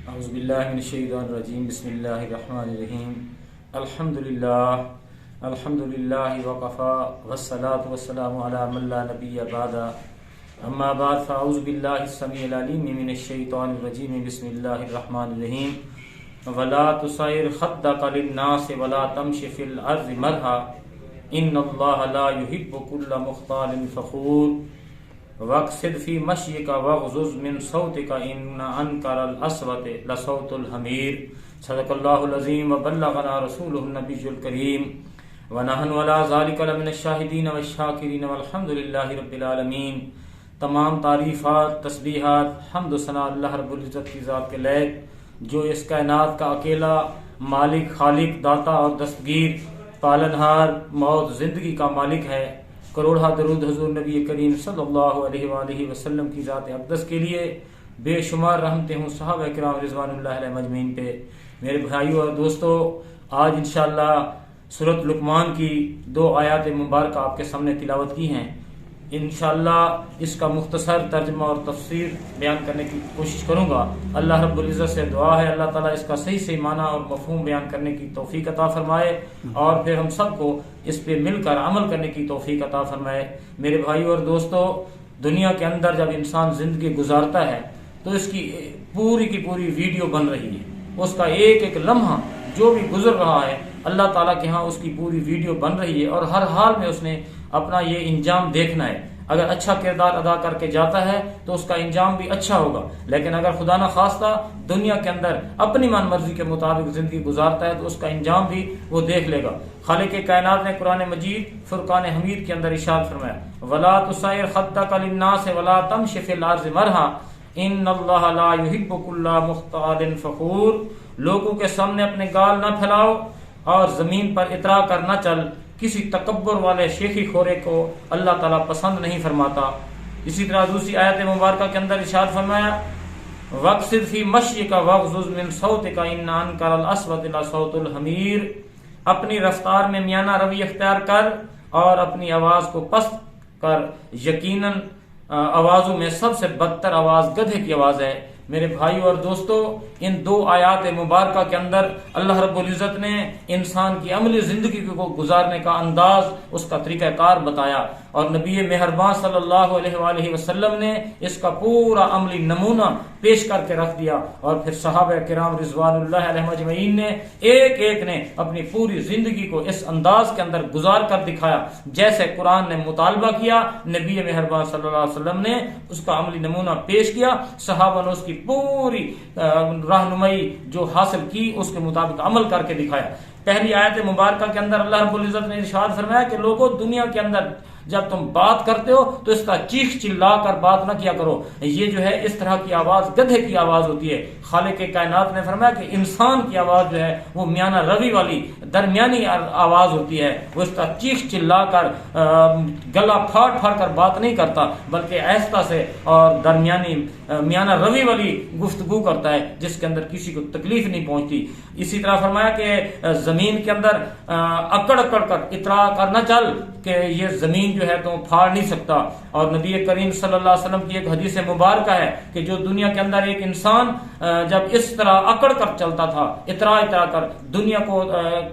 اعوذ باللہ من الشیطان الرجیم بسم اللہ الرحمن الرحیم الحمدللہ وقفا والصلاة والسلام علی من لا نبی بعد اما بعد فاعوذ باللہ السمیع العلیم من الشیطان الرجیم بسم اللہ الرحمن الرحیم ولا تصعر خدک للناس ولا تمش فی الارض مرحا ان اللہ لا يحب كل مختال فخور وَاقْصِدْ فِي مَشْيِكَ وَاغْضُضْ مِنْ صَوْتِكَ إِنَّ أَنْكَرَ الْأَصْوَاتِ لَصَوْتُ الْحَمِيرِ صدق اللہ العظیم وبلغنا رسولہ النبی الکریم ونحن علی ذلک لمن الشاہدین والشاکرین والحمد للہ رب العالمین۔ تمام تعریفات، تسبیحات، حمد و ثنا اللہ رب العزت کی ذات کے لائق جو اس کائنات کا اکیلا مالک، خالق، داتا اور دستگیر، پالنہار، موت، زندگی کا مالک ہے۔ کروڑہ درود حضور نبی کریم صلی اللہ علیہ وآلہ وسلم کی ذات اقدس کے لیے، بے شمار رحمتیں ہوں صحابہ کرام رضوان اللہ علیہ مجمعین پہ۔ میرے بھائیوں اور دوستو، آج انشاءاللہ سورۃ لقمان کی 2 آیات مبارکہ آپ کے سامنے تلاوت کی ہیں۔ انشاءاللہ اس کا مختصر ترجمہ اور تفسیر بیان کرنے کی کوشش کروں گا۔ اللہ رب العزت سے دعا ہے اللہ تعالیٰ اس کا صحیح معنی اور مفہوم بیان کرنے کی توفیق عطا فرمائے اور پھر ہم سب کو اس پہ مل کر عمل کرنے کی توفیق عطا فرمائے۔ میرے بھائیو اور دوستو، دنیا کے اندر جب انسان زندگی گزارتا ہے تو اس کی پوری کی پوری ویڈیو بن رہی ہے، اس کا ایک ایک لمحہ جو بھی گزر رہا ہے اللہ تعالیٰ کے ہاں اس کی پوری ویڈیو بن رہی ہے، اور ہر حال میں اس نے اپنا یہ انجام دیکھنا ہے۔ اگر اچھا کردار ادا کر کے جاتا ہے تو اس کا انجام بھی اچھا ہوگا، لیکن اگر خدا نہ خواستہ دنیا کے اندر اپنی من مرضی کے مطابق زندگی گزارتا ہے تو اس کا انجام بھی وہ دیکھ لے گا۔ خالق کائنات نے قرآن مجید فرقان حمید کے اندر ارشاد فرمایا وَلَا تُصَعِّرْ خَدَّكَ لِلنَّاسِ وَلَا تَمْشِ فِي الْأَرْضِ مَرْحًا إِنَّ اللَّهَ لَا يُحِبُّ كُلَّ مُخْتَالٍ فَخُورٍ۔ لوگوں کے سامنے اپنے گال نہ پھیلاؤ اور زمین پر اطراء کر نہ چل، کسی تکبر والے شیخی خورے کو اللہ تعالیٰ پسند نہیں فرماتا۔ اسی طرح دوسری آیت مبارکہ کے اندر ارشاد فرمایا وَاقْصِدْ فِي مَشْيِكَ وَاغْضُضْ مِنْ صَوْتِكَ إِنَّ أَنْكَرَ الْأَصْوَاتِ لَصَوْتُ الْحَمِيرِ۔ اپنی رفتار میں میانہ روی اختیار کر اور اپنی آواز کو پست کر، یقیناً آوازوں میں سب سے بدتر آواز گدھے کی آواز ہے۔ میرے بھائیو اور دوستو، ان 2 آیات مبارکہ کے اندر اللہ رب العزت نے انسان کی عملی زندگی کو گزارنے کا انداز، اس کا طریقہ کار بتایا، اور نبی مہربان صلی اللہ علیہ وآلہ وسلم نے اس کا پورا عملی نمونہ پیش کر کے رکھ دیا، اور پھر صحابہ کرام رضوان اللہ علیہ مجمعین نے ایک ایک نے اپنی پوری زندگی کو اس انداز کے اندر گزار کر دکھایا جیسے قرآن نے مطالبہ کیا۔ نبی مہربان صلی اللہ علیہ وسلم نے اس کا عملی نمونہ پیش کیا، صحابہ نے اس کی پوری رہنمائی جو حاصل کی اس کے مطابق عمل کر کے دکھایا۔ پہلی آیت مبارکہ کے اندر اللہ رب العزت نے ارشاد فرمایا کہ لوگوں، دنیا کے اندر جب تم بات کرتے ہو تو اس کا چیخ چلا کر بات نہ کیا کرو، یہ جو ہے اس طرح کی آواز گدھے کی آواز ہوتی ہے۔ خالق کائنات نے فرمایا کہ انسان کی آواز جو ہے وہ میانہ روی والی درمیانی آواز ہوتی ہے، وہ اس کا چیخ چلا کر گلا پھاڑ پھاڑ کر بات نہیں کرتا، بلکہ آہستہ سے اور درمیانی میانہ روی والی گفتگو کرتا ہے جس کے اندر کسی کو تکلیف نہیں پہنچتی۔ اسی طرح فرمایا کہ زمین کے اندر اکڑ اکڑ کر اطراء کر نہ چل کہ یہ زمین جو ہے تو پھاڑ نہیں سکتا۔ اور نبی کریم صلی اللہ علیہ وسلم کی ایک حدیث مبارکہ ہے کہ جو دنیا کے اندر ایک انسان جب اس طرح اکڑ کر چلتا تھا، اطراء کر دنیا کو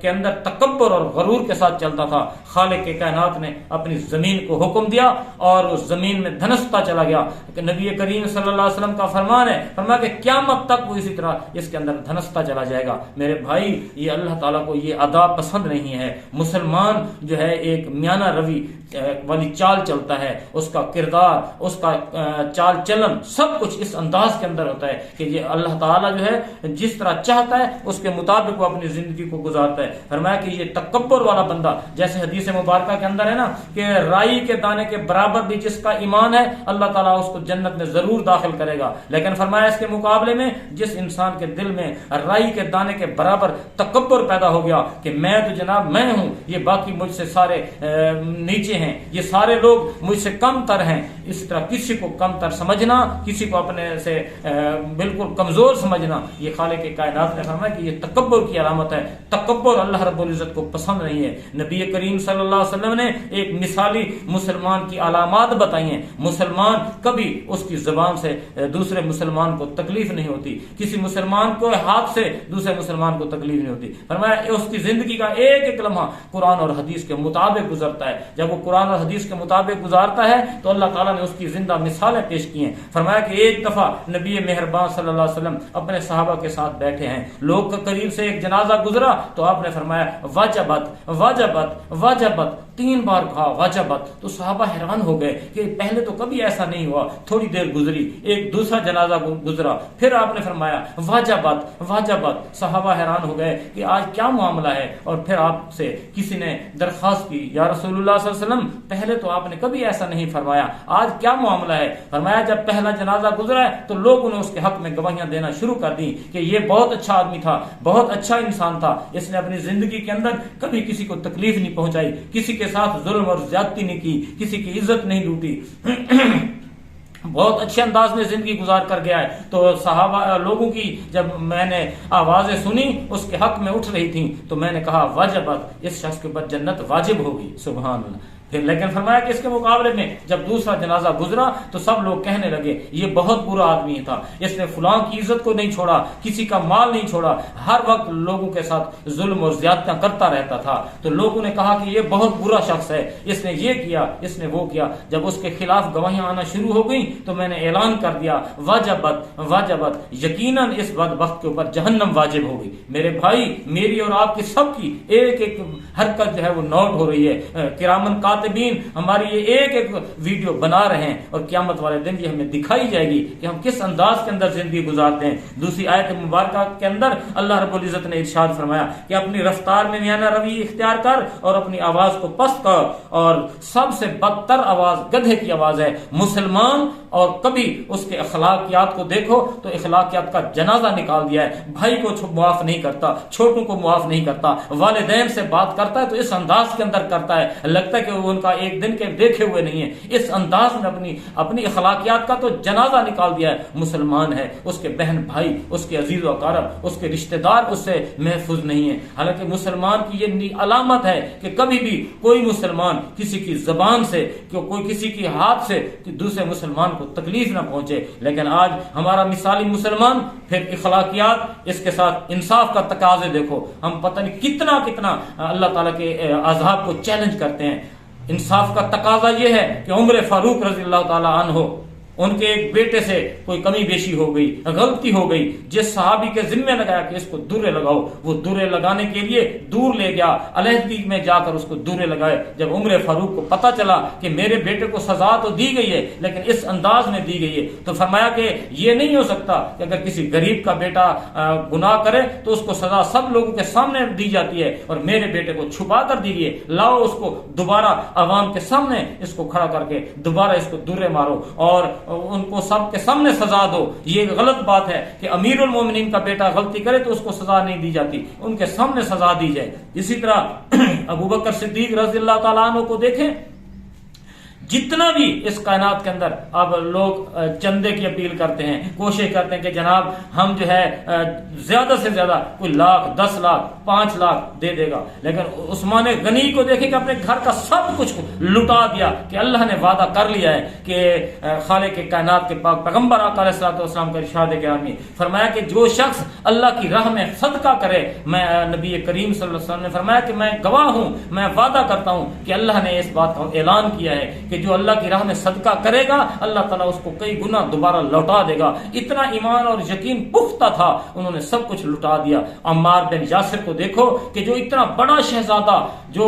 کے اندر تکبر اور غرور کے ساتھ چلتا تھا، خالق کے کائنات نے اپنی زمین کو حکم دیا اور اس زمین میں دھنستا چلا گیا۔ کہ نبی کریم صلی اللہ علیہ وسلم کا فرمان ہے، فرمایا کہ قیامت تک وہ اسی طرح اس کے اندر دھنستا چلا جائے گا۔ میرے بھائی، یہ اللہ تعالیٰ کو یہ ادا پسند نہیں ہے۔ مسلمان جو ہے ایک میانہ روی والی چال چلتا ہے، اس کا کردار، اس کا چال چلن سب کچھ اس انداز کے اندر ہوتا ہے کہ یہ اللہ تعالیٰ جو ہے جس طرح چاہتا ہے اس کے مطابق وہ اپنی زندگی کو گزارتا ہے۔ فرمایا کہ یہ تکبر والا بندہ، جیسے حدیث مبارکہ کے اندر ہے نا کہ رائی کے دانے کے برابر بھی جس کا ایمان ہے اللہ تعالیٰ اس کو جنت میں ضرور داخل کرے گا، لیکن فرمایا اس کے مقابلے میں جس انسان کے دل میں رائی کے دانے کے برابر تکبر پیدا ہو گیا کہ میں تو جناب میں ہوں، یہ باقی مجھ سے سارے نیچے ہیں، یہ سارے لوگ مجھ سے کم تر ہیں. اس طرح کسی کو کم تر سمجھنا، کسی کو اپنے سے بالکل کمزور سمجھنا، یہ خالق کائنات نے فرمایا کہ یہ تکبر کی علامت ہے. تکبر اللہ رب العزت کو پسند نہیں ہے. نبی کریم صلی اللہ علیہ وسلم نے ایک مثالی مسلمان کی علامات بتائی ہیں. مسلمان کبھی اس کی زبان سے دوسرے مسلمان کو تکلیف نہیں ہوتی، کسی مسلمان کو ہاتھ سے دوسرے مسلمان کو تکلیف نہیں ہوتی. فرمایا اس کی زندگی کا ایک ایک لمحہ قرآن اور حدیث کے مطابق گزرتا ہے. جب وہ قرآن اور حدیث کے مطابق گزارتا ہے تو اللہ تعالیٰ نے اس کی زندہ مثالیں پیش کی ہیں. فرمایا کہ ایک دفعہ نبی مہربان صلی اللہ علیہ وسلم اپنے صحابہ کے ساتھ بیٹھے ہیں، لوگ کے قریب سے ایک جنازہ گزرا تو آپ نے فرمایا واجبت واجبت واجبت، 3 بار کہا واجبت. تو صحابہ حیران ہو گئے کہ پہلے تو کبھی ایسا نہیں ہوا. تھوڑی دیر گزری، ایک دوسرا جنازہ گزرا، پھر آپ نے فرمایا واجبت واجبت. صحابہ حیران ہو گئے کہ آج کیا معاملہ ہے، اور پھر آپ سے کسی نے درخواست کی یا رسول اللہ صلی اللہ علیہ وسلم پہلے تو آپ نے کبھی ایسا نہیں فرمایا، آج کیا معاملہ ہے؟ فرمایا جب پہلا جنازہ گزرا ہے تو لوگوں نے اس کے حق میں گواہیاں دینا شروع کر دی کہ یہ بہت اچھا آدمی تھا، بہت اچھا انسان تھا، اس نے اپنی زندگی کے اندر کبھی کسی کو تکلیف نہیں پہنچائی، کسی کے ساتھ ظلم اور زیادتی نہیں کی، کسی کی عزت نہیں لوٹی، بہت اچھے انداز میں زندگی گزار کر گیا ہے. تو صحابہ لوگوں کی جب میں نے آوازیں سنی اس کے حق میں اٹھ رہی تھیں تو میں نے کہا واجبت، اس شخص کے اوپر جنت واجب ہوگی. سبحان اللہ. پھر لیکن فرمایا کہ اس کے مقابلے میں جب دوسرا جنازہ گزرا تو سب لوگ کہنے لگے یہ بہت برا آدمی تھا، اس نے فلاں کی عزت کو نہیں چھوڑا، کسی کا مال نہیں چھوڑا، ہر وقت لوگوں کے ساتھ ظلم اور زیادتیاں کرتا رہتا تھا. تو لوگوں نے کہا کہ یہ بہت برا شخص ہے، اس نے یہ کیا، اس نے وہ کیا. جب اس کے خلاف گواہیاں آنا شروع ہو گئیں تو میں نے اعلان کر دیا واجبت واجبت، یقیناً اس بدبخت کے اوپر جہنم واجب ہوگی. میرے بھائی، میری اور آپ کی سب کی ایک ایک حرکت جو ہے وہ نوٹ ہو رہی ہے. کرامن کاتبین ہماری یہ ایک ایک ویڈیو بنا رہے ہیں اور قیامت والے دن یہ ہمیں دکھائی جائے گی کہ ہم کس انداز کے اندر زندگی گزارتے ہیں. دوسری آیت مبارکہ کے اندر اللہ رب العزت نے ارشاد فرمایا کہ اپنی رفتار میں میانہ روی اختیار کر اور اپنی آواز کو پست کر، اور سب سے بدتر آواز گدھے کی آواز ہے. مسلمان اور کبھی اس کے اخلاقیات کو دیکھو تو اخلاقیات کا جنازہ نکال دیا ہے. بھائی کو معاف نہیں کرتا، چھوٹوں کو معاف نہیں کرتا، والدین سے بات کرتا ہے تو اس انداز کے اندر کرتا ہے، لگتا ہے کہ وہ ان کا ایک دن کے دیکھے ہوئے نہیں ہے. اس انداز میں اپنی اخلاقیات کا تو جنازہ نکال دیا ہے. مسلمان ہے، اس کے بہن بھائی، اس کے عزیز و اقارب، اس کے رشتہ دار اس سے محفوظ نہیں ہے. حالانکہ مسلمان کی یہ علامت ہے کہ کبھی بھی کوئی مسلمان کسی کی زبان سے، کوئی کسی کی ہاتھ سے دوسرے مسلمان کو تکلیف نہ پہنچے. لیکن آج ہمارا مثالی مسلمان، پھر اخلاقیات، اس کے ساتھ انصاف کا تقاضے دیکھو. ہم پتہ نہیں کتنا کتنا اللہ تعالیٰ کے عذاب کو چیلنج کرتے ہیں. انصاف کا تقاضا یہ ہے کہ عمر فاروق رضی اللہ تعالیٰ عنہ، ان کے ایک بیٹے سے کوئی کمی بیشی ہو گئی، غلطی ہو گئی، جس صحابی کے ذمہ لگایا کہ اس کو درے لگاؤ، وہ درے لگانے کے لیے دور لے گیا، علیحدگی میں جا کر اس کو درے لگائے. جب عمر فاروق کو پتا چلا کہ میرے بیٹے کو سزا تو دی گئی ہے لیکن اس انداز میں دی گئی ہے، تو فرمایا کہ یہ نہیں ہو سکتا کہ اگر کسی غریب کا بیٹا گناہ کرے تو اس کو سزا سب لوگوں کے سامنے دی جاتی ہے، اور میرے بیٹے کو چھپا کر دی گئی ہے. لاؤ اس کو دوبارہ عوام کے سامنے اس کو کھڑا کر کے دوبارہ اس کو درے مارو اور ان کو سب کے سامنے سزا دو. یہ غلط بات ہے کہ امیر المومنین کا بیٹا غلطی کرے تو اس کو سزا نہیں دی جاتی، ان کے سامنے سزا دی جائے. اسی طرح ابو بکر صدیق رضی اللہ تعالیٰ عنہ کو دیکھیں، جتنا بھی اس کائنات کے اندر اب لوگ چندے کی اپیل کرتے ہیں، کوشش کرتے ہیں کہ جناب ہم جو ہے زیادہ سے زیادہ کوئی لاکھ، 10 لاکھ، 5 لاکھ دے دے گا. لیکن عثمان غنی کو دیکھیں کہ اپنے گھر کا سب کچھ لٹا دیا کہ اللہ نے وعدہ کر لیا ہے کہ خالق کے کائنات کے پاک پیغمبر آقا علیہ الصلوۃ والسلام کا ارشاد گرامی فرمایا کہ جو شخص اللہ کی راہ میں صدقہ کرے، میں نبی کریم صلی اللہ علیہ وسلم نے فرمایا کہ میں گواہ ہوں، میں وعدہ کرتا ہوں کہ اللہ نے اس بات کا اعلان کیا ہے کہ جو اللہ کی راہ میں صدقہ کرے گا اللہ تعالیٰ اس کو کئی گنا دوبارہ لوٹا دے گا. اتنا ایمان اور یقین پختہ تھا، انہوں نے سب کچھ لٹا دیا. عمار بن یاسر کو دیکھو کہ جو اتنا بڑا شہزادہ جو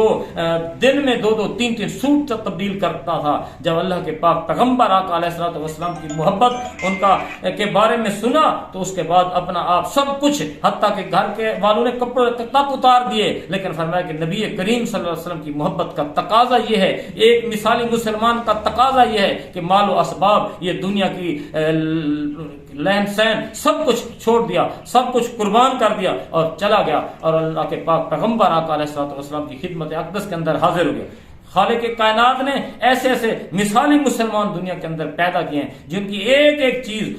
دن میں 2-2 3-3 سوٹ تبدیل کرتا تھا، جب اللہ کے پاک پیغمبر آقا علیہ الصلوۃ والسلام کی محبت ان کا کے بارے میں سنا تو اس کے بعد اپنا آپ سب کچھ، حتیٰ کہ گھر کے والوں نے کپڑے تک اتار دیے، لیکن فرمایا کہ نبی کریم صلی اللہ علیہ وسلم کی محبت کا تقاضا یہ ہے، ایک مثالی مسلمان کا تقاضا یہ ہے کہ مال و اسباب، یہ دنیا کی لہن سین سب کچھ چھوڑ دیا، سب کچھ قربان کر دیا اور چلا گیا اور اللہ کے پاک پیغمبر آقا علیہ الصلوۃ والسلام کی خدمت اقدس کے اندر حاضر ہو گیا. خالق کائنات نے ایسے ایسے مثالی مسلمان دنیا کے اندر پیدا کیے ہیں جن کی ایک ایک چیز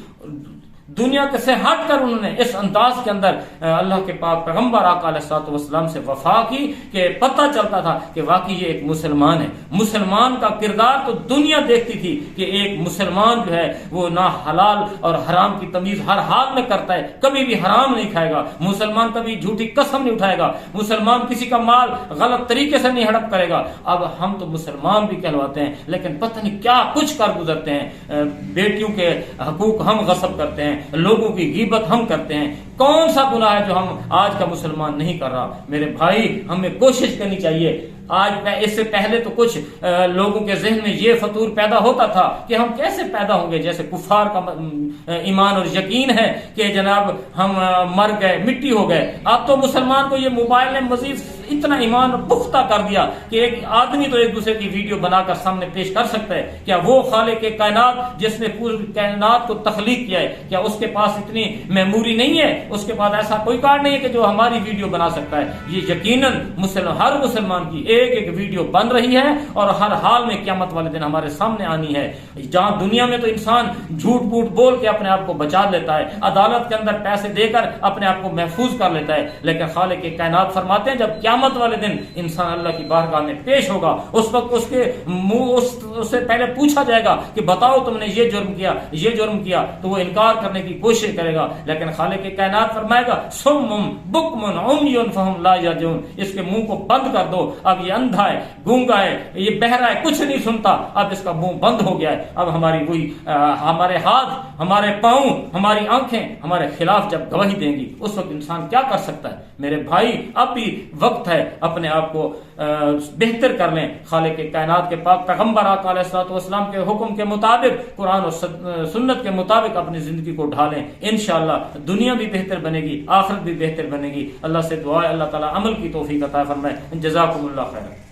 دنیا سے ہٹ کر انہوں نے اس انداز کے اندر اللہ کے پاک پیغمبر آقا علیہ الصلوۃ والسلام سے وفا کی کہ پتہ چلتا تھا کہ واقعی یہ ایک مسلمان ہے. مسلمان کا کردار تو دنیا دیکھتی تھی کہ ایک مسلمان جو ہے وہ نہ حلال اور حرام کی تمیز ہر حال میں کرتا ہے, کبھی بھی حرام نہیں کھائے گا, مسلمان کبھی جھوٹی قسم نہیں اٹھائے گا, مسلمان کسی کا مال غلط طریقے سے نہیں ہڑپ کرے گا. اب ہم تو مسلمان بھی کہلواتے ہیں لیکن پتہ نہیں کیا کچھ کر گزرتے ہیں. بیٹیوں کے حقوق ہم غصب کرتے ہیں, لوگوں کی غیبت ہم کرتے ہیں. کون سا گناہ ہے جو ہم آج کا مسلمان نہیں کر رہا؟ میرے بھائی ہمیں کوشش کرنی چاہیے. آج اس سے پہلے تو کچھ لوگوں کے ذہن میں یہ فطور پیدا ہوتا تھا کہ ہم کیسے پیدا ہوں گے, جیسے کفار کا ایمان اور یقین ہے کہ جناب ہم مر گئے, مٹی ہو گئے. اب تو مسلمان کو یہ موبائل نے مزید اتنا ایمان پختہ کر دیا کہ ایک آدمی تو ایک دوسرے کی ویڈیو بنا کر سامنے پیش کر سکتا ہے. کیا وہ خالق کائنات جس نے پوری کائنات کو تخلیق کیا ہے, کیا اس کے پاس اتنی میموری نہیں ہے؟ اس کے پاس ایسا کوئی کارڈ نہیں ہے کہ جو ہماری ویڈیو بنا سکتا ہے. یہ یقیناً ہر مسلمان کی ایک ایک ویڈیو بن رہی ہے اور ہر حال میں قیامت والے دن ہمارے سامنے آنی ہے. جہاں دنیا میں تو انسان جھوٹ بوٹ بول کے اپنے آپ کو بچا لیتا ہے, عدالت کے اندر پیسے دے کر اپنے آپ کو محفوظ کر لیتا ہے, لیکن خالق کائنات فرماتے ہیں جب قیامت والے دن انسان اللہ کی بارگاہ میں پیش ہوگا اس وقت اس کے منہ سے پہلے پوچھا جائے گا کہ بتاؤ تم نے یہ جرم کیا, یہ جرم کیا, تو وہ انکار کرنے کی کوشش کرے گا. لیکن خالق کائنات فرمائے گا صم بکم عمی فہم لا یرجعون, اس کے منہ کو بند کر دو, اب یہ اندھا ہے, گونگا ہے, یہ بہرا ہے, کچھ نہیں سنتا, اب اس کا منہ بند ہو گیا ہے. اب ہماری وہی ہمارے ہاتھ, ہمارے پاؤں, ہماری آنکھیں ہمارے خلاف جب گواہی دیں گی اس وقت انسان کیا کر سکتا ہے؟ میرے بھائی اب بھی وقت ہے اپنے آپ کو بہتر کر لیں. خالق کائنات کے پاک پیغمبر آقا علیہ الصلوۃ والسلام کے حکم کے مطابق, قرآن اور سنت کے مطابق اپنی زندگی کو ڈھالیں. انشاءاللہ دنیا بھی بہتر بنے گی, آخرت بھی بہتر بنے گی. اللہ سے دعا ہے اللہ تعالیٰ عمل کی توفیق عطا فرمائے. جزاکم اللہ خیر.